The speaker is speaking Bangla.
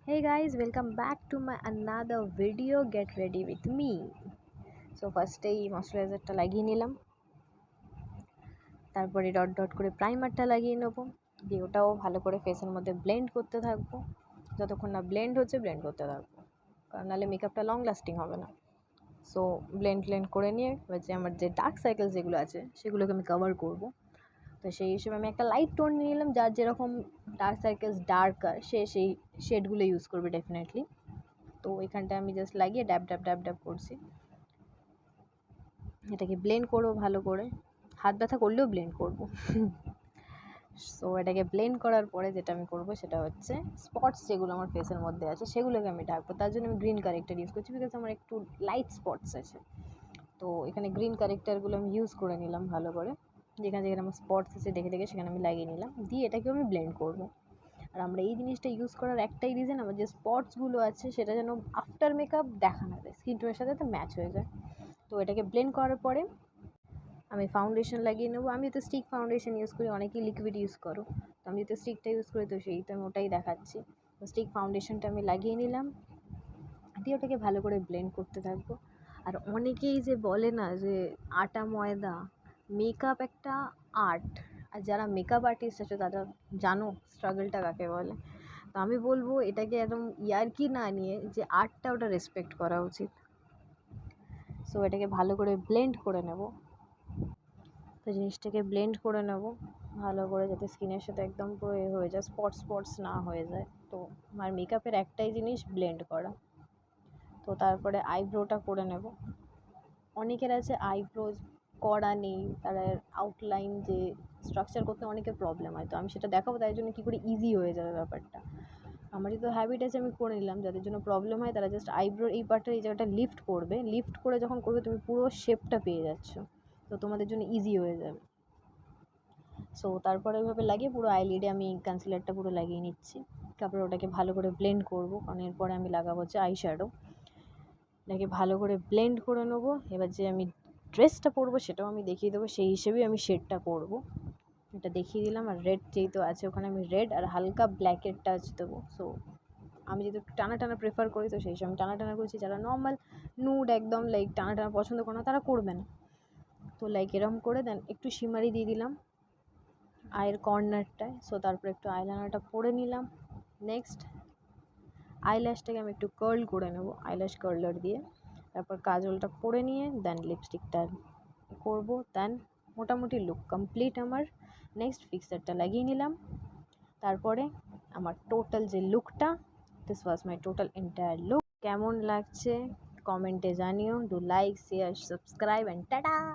Hey guys, welcome back to my another video. Get ready with me. So ফার্স্টে এই ময়শ্চারাইজারটা লাগিয়ে নিলাম, তারপরে ডট ডট করে প্রাইমারটা লাগিয়ে নেবো, দিয়ে ওটাও ভালো করে ফেসের মধ্যে ব্লেন্ড করতে থাকবো। যতক্ষণ না ব্লেন্ড হচ্ছে ব্লেন্ড করতে থাকবো, কারণ নাহলে মেকআপটা লং লাস্টিং হবে না। সো ব্লেন্ড করে নিয়ে এবার যে আমার যে ডার্ক সার্কেলস যেগুলো আছে সেগুলোকে আমি কভার করবো। তো সেই হিসেবে আমি একটা লাইট টোন নিয়ে নিলাম, যার যেরকম ডার্ক সার্কেলস ডার্কার সে সেই শেডগুলো ইউজ করবে ডেফিনেটলি। তো এখানটায় আমি জাস্ট লাগিয়ে ড্যাব ড্যাব ড্যাব ড্যাব করছি। এটাকে ব্লেন্ড করবো ভালো করে, হাত ব্যথা করলেও ব্লেন্ড করবো। সো এটাকে ব্লেন্ড করার পরে যেটা আমি করবো সেটা হচ্ছে স্পটস যেগুলো আমার ফেসের মধ্যে আছে সেগুলোকে আমি ঢাকবো। তার জন্য আমি গ্রিন কারেক্টার ইউজ করছি, বিকজ আমার একটু লাইট স্পটস আছে। তো এখানে গ্রিন কারেক্টারগুলো আমি ইউজ করে নিলাম ভালো করে, যেখানে যেখানে আমার স্পটস আছে দেখে দেখে সেখানে আমি লাগিয়ে নিলাম, দিয়ে এটাকেও আমি ব্লেন্ড করবো। আর আমরা এই জিনিসটা ইউজ করার একটাই রিজন, আমার যে স্পটসগুলো আছে সেটা যেন আফটার মেকআপ দেখা না যায়, স্কিন টোনের সাথে তো ম্যাচ হয়ে যায়। তো এটাকে ব্লেন্ড করার পরে আমি ফাউন্ডেশন লাগিয়ে নেবো। আমি তো স্টিক ফাউন্ডেশন ইউজ করি, অনেকেই লিকুইড ইউজ করো, তো আমি তো স্টিকটা ইউজ করি, তো সেই তো আমি ওটাই দেখাচ্ছি। তো স্টিক ফাউন্ডেশনটা আমি লাগিয়ে নিলাম, দিয়ে ওটাকে ভালো করে ব্লেন্ড করতে থাকবো। আর অনেকেই যে বলে না যে আটা ময়দা, মেকআপ একটা আর্ট, আর যারা মেকআপ আর্টিস্ট আছে তারা জানো স্ট্রাগলটা কাকে বলে। তো আমি বলবো এটাকে একদম ইয়ার্কি না নিয়ে যে আর্টটা ওটা রেসপেক্ট করা উচিত। সো এটাকে ভালো করে ব্লেন্ড করে নেব। তো জিনিসটাকে ব্লেন্ড করে নেব ভালো করে, যাতে স্কিনের সাথে একদম পুরো হয়ে যায়, স্পটস না হয়ে যায়। তো আমার মেকআপের একটাই জিনিস ব্লেন্ড করা। তো তারপরে আইব্রোটা করে নেব। অনেকের আছে আইব্রো করা নেই, তারা আউটলাইন যে স্ট্রাকচার করতে অনেকের প্রবলেম হয়, তো আমি সেটা দেখাবো তাই জন্য কী করে ইজি হয়ে যাবে ব্যাপারটা। আমারই তো হ্যাবিট আছে, আমি করে নিলাম। যাদের জন্য প্রবলেম হয় তারা জাস্ট আইব্রোর এই পার্টটা, এই জায়গাটা লিফট করবে, লিফট করে যখন করবে তুমি পুরো শেপটা পেয়ে যাচ্ছ, তো তোমাদের জন্য ইজি হয়ে যাবে। সো তারপরে ওইভাবে লাগিয়ে পুরো আইলিডে আমি কনসিলারটা পুরো লাগিয়ে নিচ্ছি। তারপরে ওটাকে ভালো করে ব্লেন্ড করবো, কারণ এরপরে আমি লাগাবো হচ্ছে আই শ্যাডো। এটাকে ভালো করে ব্লেন্ড করে নেবো। এবার যে আমি ড্রেসটা পরবো সেটাও আমি দেখিয়ে দেবো, সেই হিসেবেই আমি শেডটা করবো, এটা দেখিয়ে দিলাম। আর রেড যেহেতু আছে ওখানে আমি রেড আর হালকা ব্ল্যাকের টাচ দেবো। সো আমি যেহেতু একটু টানা টানা প্রেফার করি, তো সেই সময় আমি টানা টানা করছি। যারা নর্মাল নুড একদম লাইক টানা টানা পছন্দ করে না তারা করবে না। তো লাইক এরম করে দেন একটু শিমারি দিয়ে দিলাম আইয়ের কর্নারটায়। সো তারপরে একটু আইলাইনারটা পরে নিলাম। নেক্সট আইল্যাশটাকে আমি একটু কার্ল করে নেবো আইল্যাশ কার্লার দিয়ে। তারপর কাজলটা পরে নিয়ে দেন লিপস্টিকটা করবো। দেন মোটামুটি লুক কমপ্লিট আমার। নেক্সট ফিক্সারটা লাগিয়ে নিলাম। তারপরে আমার টোটাল যে লুকটা, this was my total entire look. কেমন লাগছে কমেন্টে জানিও। Do like, share, subscribe and tata.